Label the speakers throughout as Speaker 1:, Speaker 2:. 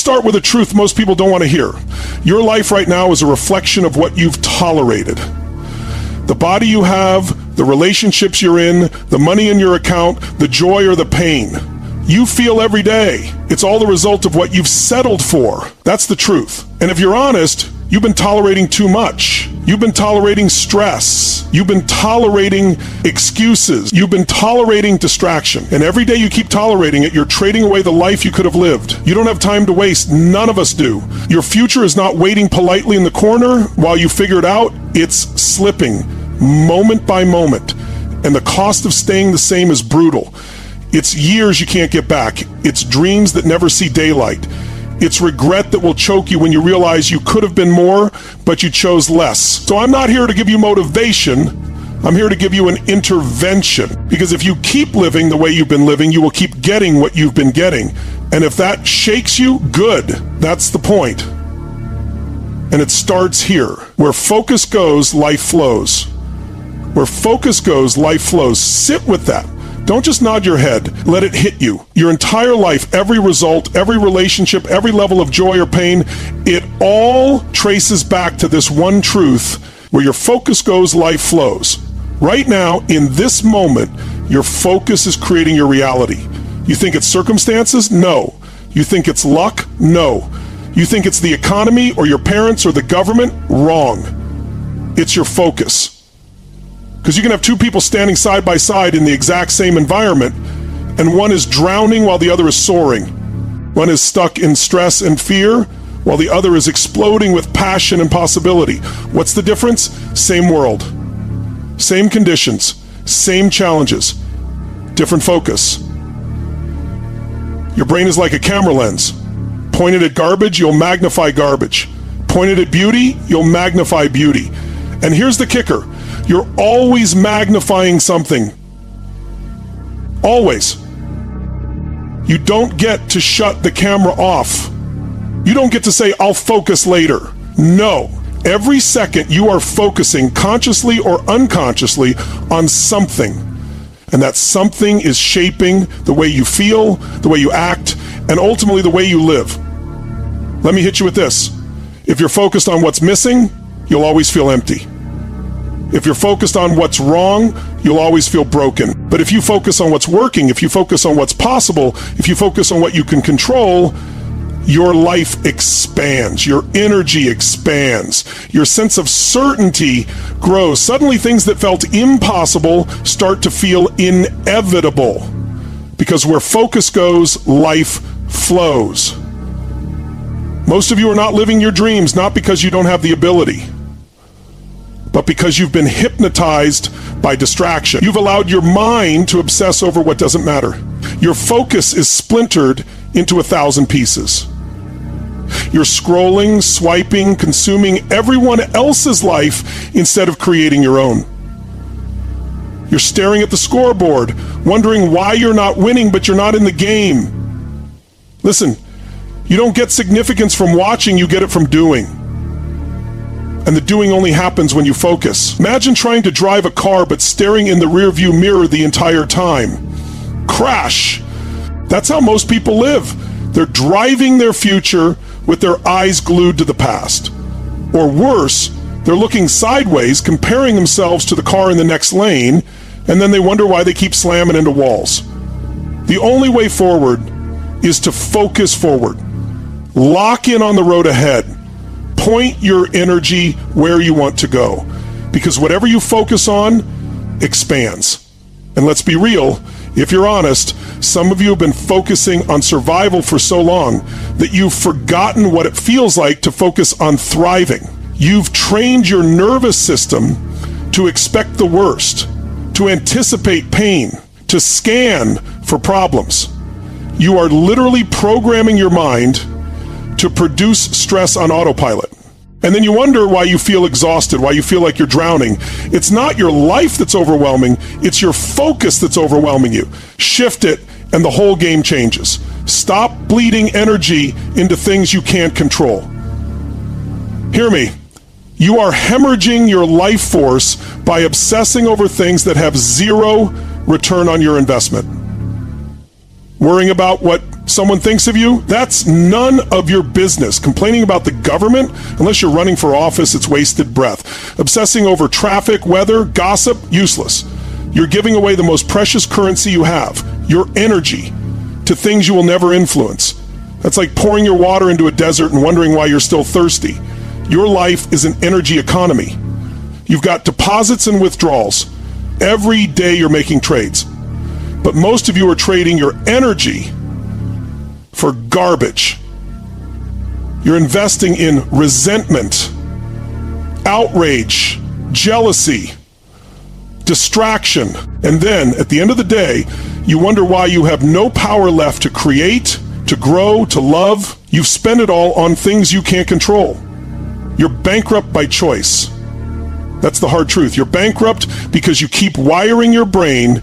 Speaker 1: start with a truth most people don't want to hear. Your life right now is a reflection of what you've tolerated. The body you have, the relationships you're in, the money in your account, the joy or the pain you feel every day. It's all the result of what you've settled for. That's the truth. And if you're honest, you've been tolerating too much. You've been tolerating stress. You've been tolerating excuses. You've been tolerating distraction. And every day you keep tolerating it, you're trading away the life you could have lived. You don't have time to waste. None of us do. Your future is not waiting politely in the corner while you figure it out. It's slipping moment by moment. And the cost of staying the same is brutal. It's years you can't get back. It's dreams that never see daylight. It's regret that will choke you when you realize you could have been more, but you chose less. So I'm not here to give you motivation. I'm here to give you an intervention. Because if you keep living the way you've been living, you will keep getting what you've been getting. And if that shakes you, good. That's the point. And it starts here. Where focus goes, life flows. Where focus goes, life flows. Sit with that. Don't just nod your head. Let it hit you. Your entire life, every result, every relationship, every level of joy or pain, it all traces back to this one truth. Where your focus goes, life flows. Right now, in this moment, your focus is creating your reality. You think it's circumstances? No. You think it's luck? No. You think it's the economy or your parents or the government? Wrong. It's your focus. Because you can have two people standing side by side in the exact same environment, and one is drowning while the other is soaring. One is stuck in stress and fear, while the other is exploding with passion and possibility. What's the difference? Same world. Same conditions. Same challenges. Different focus. Your brain is like a camera lens. Pointed at garbage, you'll magnify garbage. Pointed at beauty, you'll magnify beauty. And here's the kicker. You're always magnifying something. Always. You don't get to shut the camera off. You don't get to say, I'll focus later. No. Every second you are focusing consciously or unconsciously on something. And that something is shaping the way you feel, the way you act, and ultimately the way you live. Let me hit you with this. If you're focused on what's missing, you'll always feel empty. If you're focused on what's wrong, you'll always feel broken. But if you focus on what's working, if you focus on what's possible, if you focus on what you can control, your life expands, your energy expands, your sense of certainty grows. Suddenly things that felt impossible start to feel inevitable. Because where focus goes, life flows. Most of you are not living your dreams, not because you don't have the ability, but because you've been hypnotized by distraction. You've allowed your mind to obsess over what doesn't matter. Your focus is splintered into 1,000 pieces. You're scrolling, swiping, consuming everyone else's life instead of creating your own. You're staring at the scoreboard, wondering why you're not winning, but you're not in the game. Listen, you don't get significance from watching, you get it from doing. And the doing only happens when you focus. Imagine trying to drive a car but staring in the rearview mirror the entire time. Crash! That's how most people live. They're driving their future with their eyes glued to the past. Or worse, they're looking sideways, comparing themselves to the car in the next lane, and then they wonder why they keep slamming into walls. The only way forward is to focus forward. Lock in on the road ahead. Point your energy where you want to go. Because whatever you focus on expands. And let's be real, if you're honest, some of you have been focusing on survival for so long that you've forgotten what it feels like to focus on thriving. You've trained your nervous system to expect the worst, to anticipate pain, to scan for problems. You are literally programming your mind to produce stress on autopilot. And then you wonder why you feel exhausted, why you feel like you're drowning. It's not your life that's overwhelming, it's your focus that's overwhelming you. Shift it, and the whole game changes. Stop bleeding energy into things you can't control. Hear me. You are hemorrhaging your life force by obsessing over things that have zero return on your investment. Worrying about what someone thinks of you, that's none of your business. Complaining about the government, unless you're running for office, it's wasted breath. Obsessing over traffic, weather, gossip, useless. You're giving away the most precious currency you have, your energy, to things you will never influence. That's like pouring your water into a desert and wondering why you're still thirsty. Your life is an energy economy. You've got deposits and withdrawals. Every day you're making trades. But most of you are trading your energy for garbage. You're investing in resentment, outrage, jealousy, distraction. And then, at the end of the day, you wonder why you have no power left to create, to grow, to love. You've spent it all on things you can't control. You're bankrupt by choice. That's the hard truth. You're bankrupt because you keep wiring your brain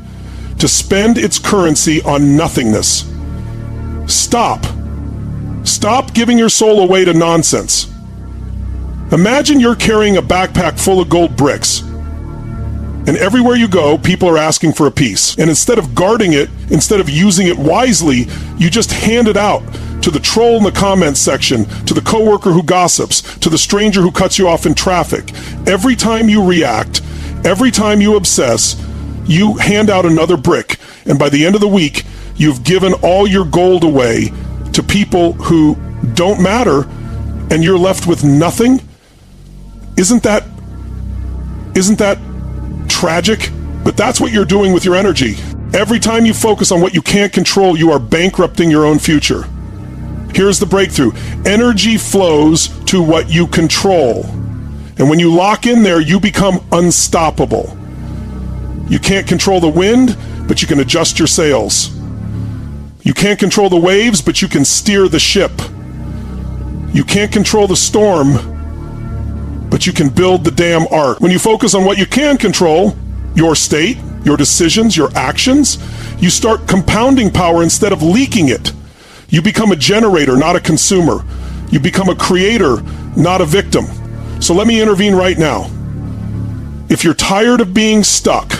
Speaker 1: to spend its currency on nothingness. Stop. Stop giving your soul away to nonsense. Imagine you're carrying a backpack full of gold bricks. And everywhere you go, people are asking for a piece. And instead of guarding it, instead of using it wisely, you just hand it out to the troll in the comments section, to the coworker who gossips, to the stranger who cuts you off in traffic. Every time you react, every time you obsess, you hand out another brick. And by the end of the week, you've given all your gold away to people who don't matter, and you're left with nothing. Isn't that tragic? But that's what you're doing with your energy. Every time you focus on what you can't control, you are bankrupting your own future. Here's the breakthrough. Energy flows to what you control. And when you lock in there, you become unstoppable. You can't control the wind, but you can adjust your sails. You can't control the waves, but you can steer the ship. You can't control the storm, but you can build the damn ark. When you focus on what you can control, your state, your decisions, your actions, you start compounding power instead of leaking it. You become a generator, not a consumer. You become a creator, not a victim. So let me intervene right now. If you're tired of being stuck,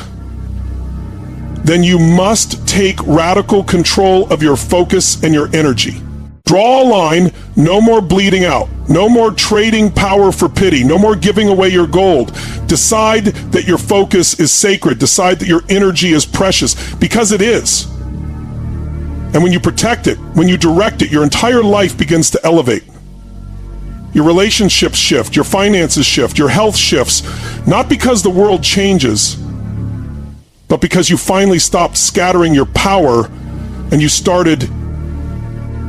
Speaker 1: then you must take radical control of your focus and your energy. Draw a line, no more bleeding out, no more trading power for pity, no more giving away your gold. Decide that your focus is sacred. Decide that your energy is precious, because it is. And when you protect it, when you direct it, your entire life begins to elevate. Your relationships shift, your finances shift, your health shifts, not because the world changes, but because you finally stopped scattering your power and you started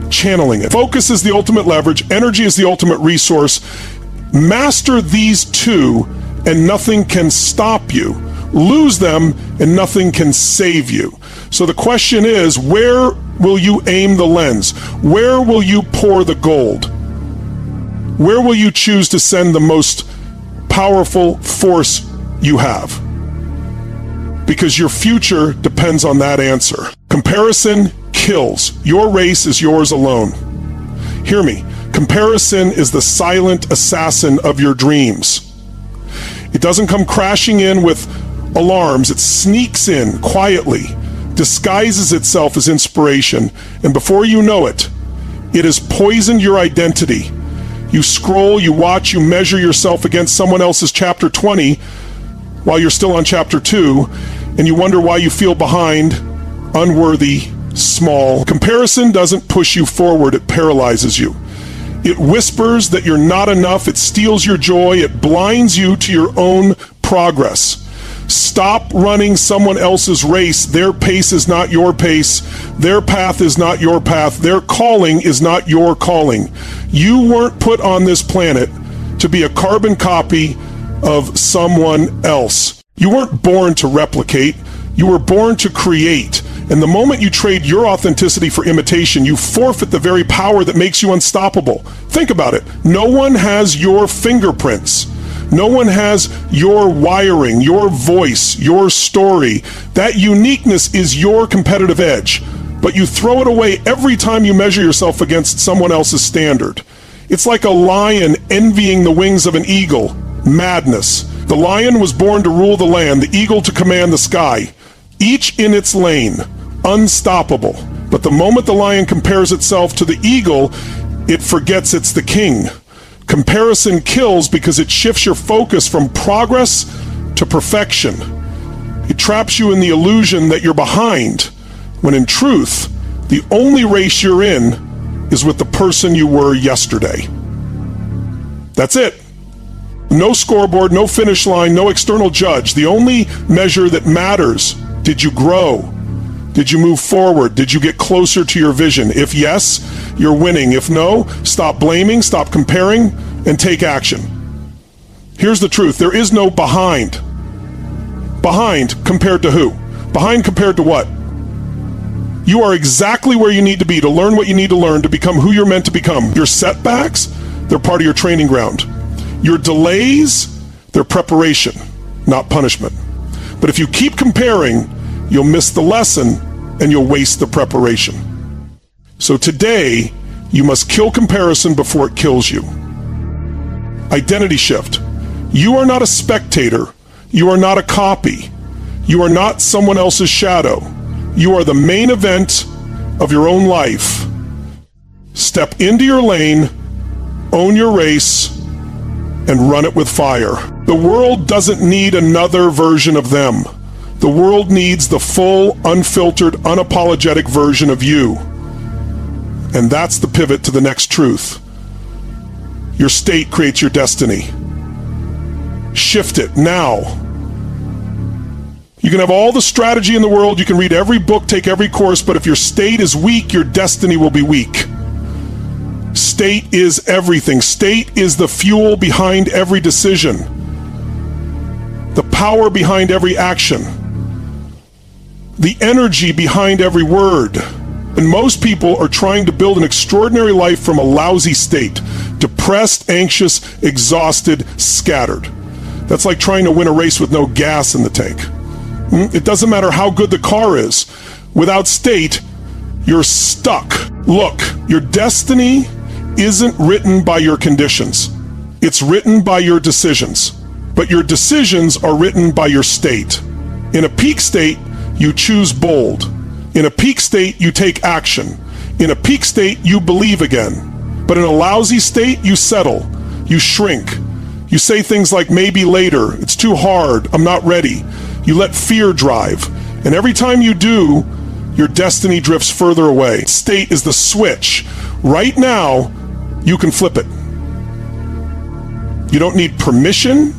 Speaker 1: channeling it. Focus is the ultimate leverage. Energy is the ultimate resource. Master these two and nothing can stop you. Lose them and nothing can save you. So the question is, where will you aim the lens? Where will you pour the gold? Where will you choose to send the most powerful force you have? Because your future depends on that answer. Comparison kills. Your race is yours alone. Hear me. Comparison is the silent assassin of your dreams. It doesn't come crashing in with alarms. It sneaks in quietly, disguises itself as inspiration, and before you know it, it has poisoned your identity. You scroll, you watch, you measure yourself against someone else's chapter 20 while you're still on chapter 2, and you wonder why you feel behind, unworthy, small. Comparison doesn't push you forward, it paralyzes you. It whispers that you're not enough, it steals your joy, it blinds you to your own progress. Stop running someone else's race. Their pace is not your pace. Their path is not your path. Their calling is not your calling. You weren't put on this planet to be a carbon copy of someone else. You weren't born to replicate. You were born to create. And the moment you trade your authenticity for imitation, you forfeit the very power that makes you unstoppable. Think about it. No one has your fingerprints. No one has your wiring, your voice, your story. That uniqueness is your competitive edge. But you throw it away every time you measure yourself against someone else's standard. It's like a lion envying the wings of an eagle. Madness. The lion was born to rule the land, the eagle to command the sky. Each in its lane. Unstoppable. But the moment the lion compares itself to the eagle, it forgets it's the king. Comparison kills because it shifts your focus from progress to perfection. It traps you in the illusion that you're behind, when in truth, the only race you're in is with the person you were yesterday. That's it. No scoreboard, no finish line, no external judge. The only measure that matters: did you grow? Did you move forward? Did you get closer to your vision? If yes, you're winning. If no, stop blaming, stop comparing, and take action. Here's the truth. There is no behind. Behind compared to who? Behind compared to what? You are exactly where you need to be to learn what you need to learn to become who you're meant to become. Your setbacks, they're part of your training ground. Your delays, they're preparation, not punishment. But if you keep comparing, you'll miss the lesson and you'll waste the preparation. So today, you must kill comparison before it kills you. Identity shift. You are not a spectator. You are not a copy. You are not someone else's shadow. You are the main event of your own life. Step into your lane, own your race, and run it with fire. The world doesn't need another version of them. The world needs the full, unfiltered, unapologetic version of you. And that's the pivot to the next truth. Your state creates your destiny. Shift it now. You can have all the strategy in the world, you can read every book, take every course, but if your state is weak, your destiny will be weak. State is everything. State is the fuel behind every decision, the power behind every action, the energy behind every word. And most people are trying to build an extraordinary life from a lousy state. Depressed, anxious, exhausted, scattered. That's like trying to win a race with no gas in the tank. It doesn't matter how good the car is. Without state, you're stuck. Look, your destiny isn't written by your conditions. It's written by your decisions. But your decisions are written by your state. In a peak state, you choose bold. In a peak state, you take action. In a peak state, you believe again. But in a lousy state, you settle. You shrink. You say things like, maybe later, it's too hard, I'm not ready. You let fear drive. And every time you do, your destiny drifts further away. State is the switch. Right now, you can flip it. You don't need permission.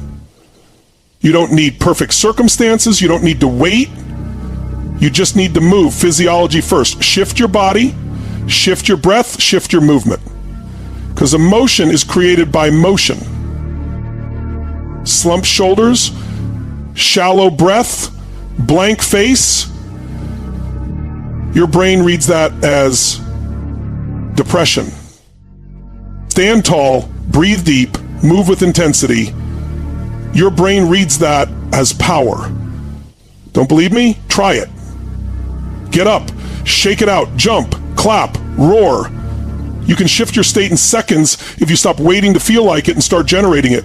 Speaker 1: You don't need perfect circumstances. You don't need to wait. You just need to move. Physiology first. Shift your body, shift your breath, shift your movement. Because emotion is created by motion. Slumped shoulders, shallow breath, blank face. Your brain reads that as depression. Stand tall, breathe deep, move with intensity. Your brain reads that as power. Don't believe me? Try it. Get up, shake it out, jump, clap, roar. You can shift your state in seconds if you stop waiting to feel like it and start generating it.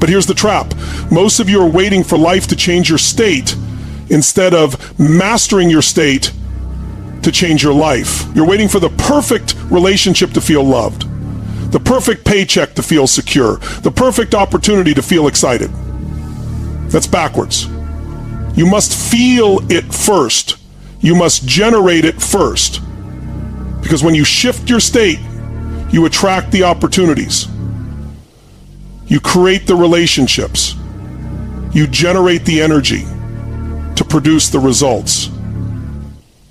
Speaker 1: But here's the trap. Most of you are waiting for life to change your state instead of mastering your state to change your life. You're waiting for the perfect relationship to feel loved, the perfect paycheck to feel secure, the perfect opportunity to feel excited. That's backwards. You must feel it first. You must generate it first. Because when you shift your state, you attract the opportunities. You create the relationships. You generate the energy to produce the results.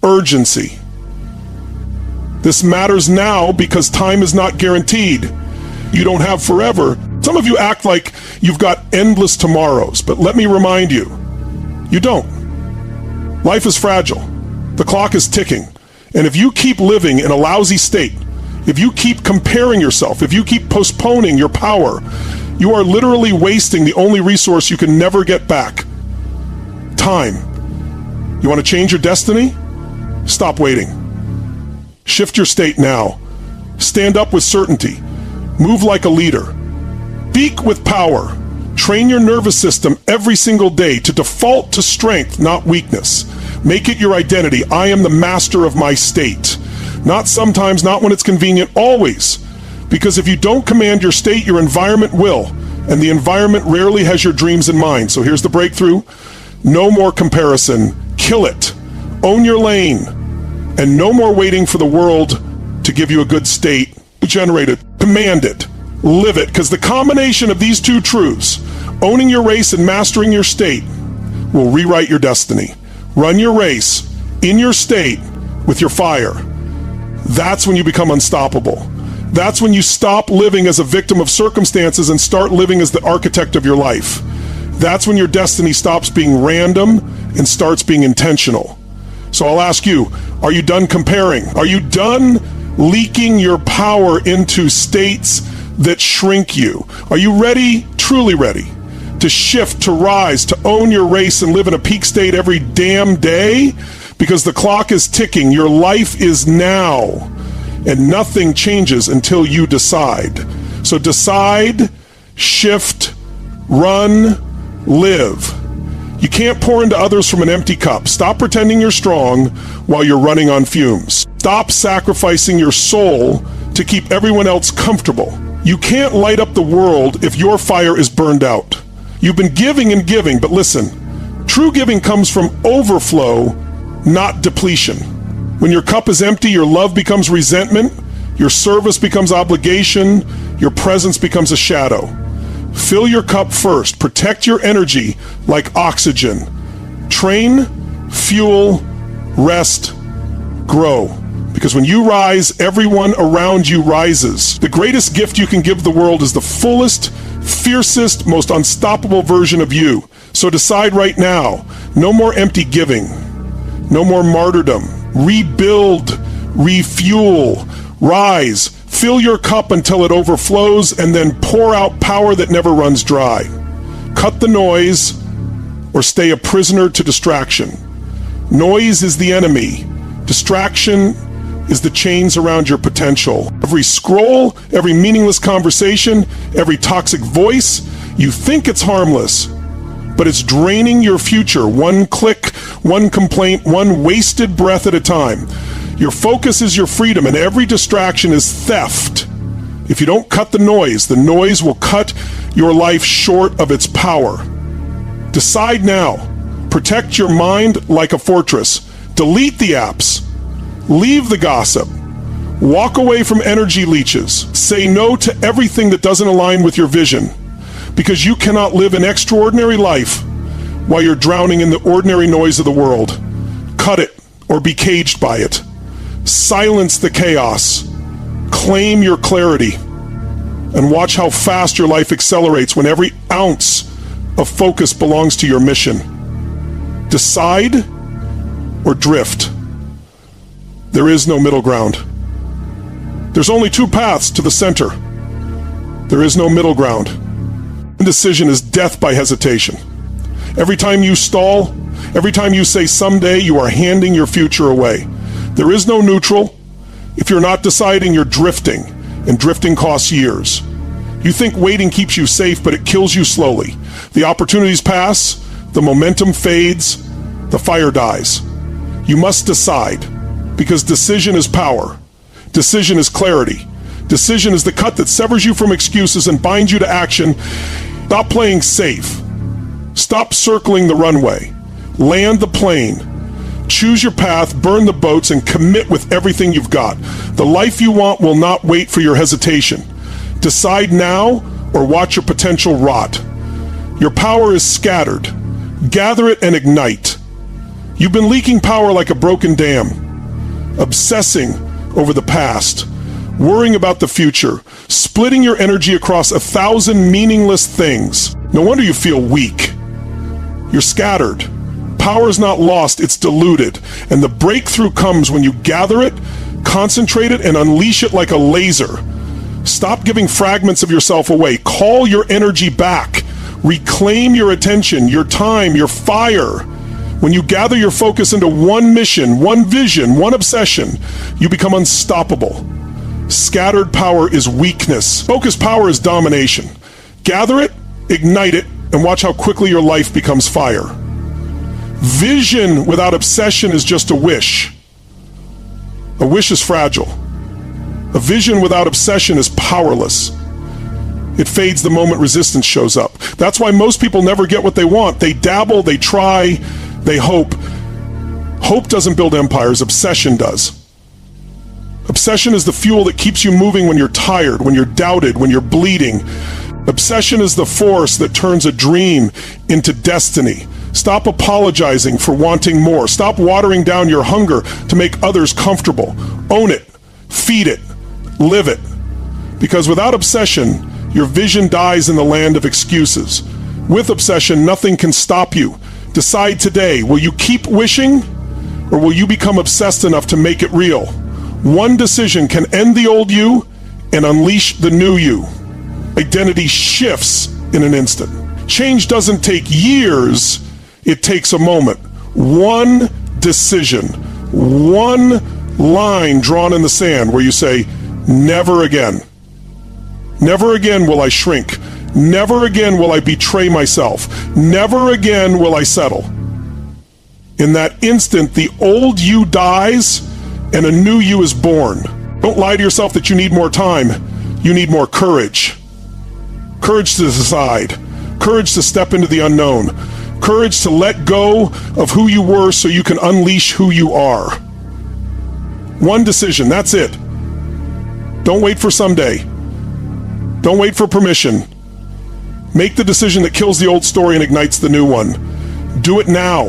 Speaker 1: Urgency. This matters now because time is not guaranteed. You don't have forever. Some of you act like you've got endless tomorrows, but let me remind you, you don't. Life is fragile. The clock is ticking. And if you keep living in a lousy state, if you keep comparing yourself, if you keep postponing your power, you are literally wasting the only resource you can never get back. Time. You want to change your destiny? Stop waiting. Shift your state now. Stand up with certainty. Move like a leader. Speak with power. Train your nervous system every single day to default to strength, not weakness. Make it your identity. I am the master of my state. Not sometimes, not when it's convenient, always. Because if you don't command your state, your environment will. And the environment rarely has your dreams in mind. So here's the breakthrough. No more comparison. Kill it. Own your lane. And no more waiting for the world to give you a good state. Generate it. Command it. Live it. Because the combination of these two truths, owning your race and mastering your state, will rewrite your destiny. Run your race in your state with your fire. That's when you become unstoppable. That's when you stop living as a victim of circumstances and start living as the architect of your life. That's when your destiny stops being random and starts being intentional. So I'll ask you, are you done comparing? Are you done leaking your power into states that shrink you? Are you ready, truly ready, to shift, to rise, to own your race and live in a peak state every damn day? Because the clock is ticking. Your life is now. And nothing changes until you decide. So decide, shift, run, live. You can't pour into others from an empty cup. Stop pretending you're strong while you're running on fumes. Stop sacrificing your soul to keep everyone else comfortable. You can't light up the world if your fire is burned out. You've been giving and giving, but listen, true giving comes from overflow, not depletion. When your cup is empty, your love becomes resentment, your service becomes obligation, your presence becomes a shadow. Fill your cup first. Protect your energy like oxygen. Train, fuel, rest, grow. Because when you rise, everyone around you rises. The greatest gift you can give the world is the fullest, fiercest, most unstoppable version of you. So decide right now, no more empty giving, no more martyrdom. Rebuild, refuel, rise, fill your cup until it overflows, and then pour out power that never runs dry. Cut the noise or stay a prisoner to distraction. Noise is the enemy. Distraction is the chains around your potential. Every scroll, every meaningless conversation, every toxic voice, you think it's harmless, but it's draining your future. One click, one complaint, one wasted breath at a time. Your focus is your freedom, and every distraction is theft. If you don't cut the noise will cut your life short of its power. Decide now. Protect your mind like a fortress. Delete the apps. Leave the gossip. Walk away from energy leeches. Say no to everything that doesn't align with your vision. Because you cannot live an extraordinary life while you're drowning in the ordinary noise of the world. Cut it or be caged by it. Silence the chaos. Claim your clarity. And watch how fast your life accelerates when every ounce of focus belongs to your mission. Decide or drift. There is no middle ground. There's only two paths to the center. There is no middle ground. Indecision is death by hesitation. Every time you stall, every time you say someday, you are handing your future away. There is no neutral. If you're not deciding, you're drifting, and drifting costs years. You think waiting keeps you safe, but it kills you slowly. The opportunities pass, the momentum fades, the fire dies. You must decide, because decision is power. Decision is clarity. Decision is the cut that severs you from excuses and binds you to action. Stop playing safe. Stop circling the runway. Land the plane. Choose your path, burn the boats, and commit with everything you've got. The life you want will not wait for your hesitation. Decide now or watch your potential rot. Your power is scattered. Gather it and ignite. You've been leaking power like a broken dam, obsessing over the past, worrying about the future, splitting your energy across 1,000 meaningless things. No wonder you feel weak. You're scattered. Power is not lost, it's diluted. And the breakthrough comes when you gather it, concentrate it, and unleash it like a laser. Stop giving fragments of yourself away. Call your energy back. Reclaim your attention, your time, your fire. When you gather your focus into one mission, one vision, one obsession, you become unstoppable. Scattered power is weakness. Focused power is domination. Gather it, ignite it, and watch how quickly your life becomes fire. Vision without obsession is just a wish. A wish is fragile. A vision without obsession is powerless. It fades the moment resistance shows up. That's why most people never get what they want. They dabble, they try, they hope. Hope doesn't build empires, obsession does. Obsession is the fuel that keeps you moving when you're tired, when you're doubted, when you're bleeding. Obsession is the force that turns a dream into destiny. Stop apologizing for wanting more. Stop watering down your hunger to make others comfortable. Own it, feed it, live it. Because without obsession, your vision dies in the land of excuses. With obsession, nothing can stop you. Decide today, will you keep wishing, or will you become obsessed enough to make it real? One decision can end the old you and unleash the new you. Identity shifts in an instant. Change doesn't take years, it takes a moment. One decision, one line drawn in the sand where you say, never again. Never again will I shrink. Never again will I betray myself. Never again will I settle. In that instant, the old you dies and a new you is born. Don't lie to yourself that you need more time. You need more courage. Courage to decide. Courage to step into the unknown. Courage to let go of who you were so you can unleash who you are. One decision, that's it. Don't wait for someday. Don't wait for permission. Make the decision that kills the old story and ignites the new one. Do it now.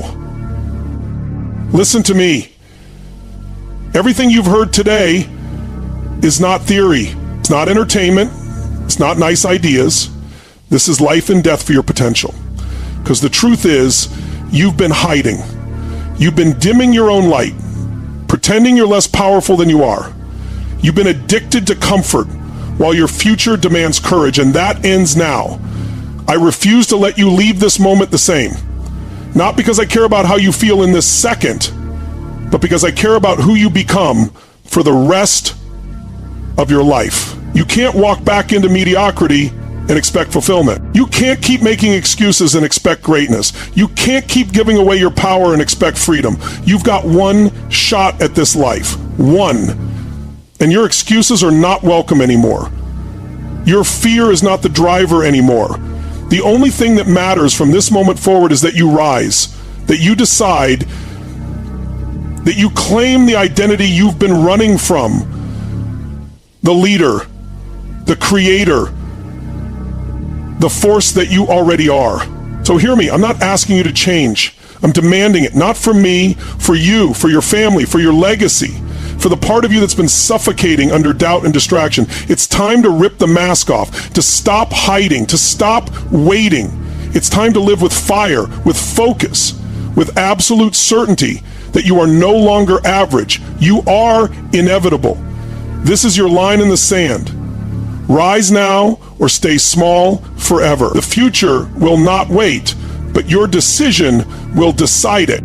Speaker 1: Listen to me. Everything you've heard today is not theory. It's not entertainment. It's not nice ideas. This is life and death for your potential. Because the truth is, you've been hiding. You've been dimming your own light, pretending you're less powerful than you are. You've been addicted to comfort while your future demands courage, and that ends now. I refuse to let you leave this moment the same. Not because I care about how you feel in this second, but because I care about who you become for the rest of your life. You can't walk back into mediocrity and expect fulfillment. You can't keep making excuses and expect greatness. You can't keep giving away your power and expect freedom. You've got one shot at this life. One. And your excuses are not welcome anymore. Your fear is not the driver anymore. The only thing that matters from this moment forward is that you rise, that you decide, that you claim the identity you've been running from. The leader, the creator, the force that you already are. So hear me, I'm not asking you to change. I'm demanding it, not for me, for you, for your family, for your legacy, for the part of you that's been suffocating under doubt and distraction. It's time to rip the mask off, to stop hiding, to stop waiting. It's time to live with fire, with focus, with absolute certainty that you are no longer average. You are inevitable. This is your line in the sand. Rise now or stay small forever. The future will not wait, but your decision will decide it.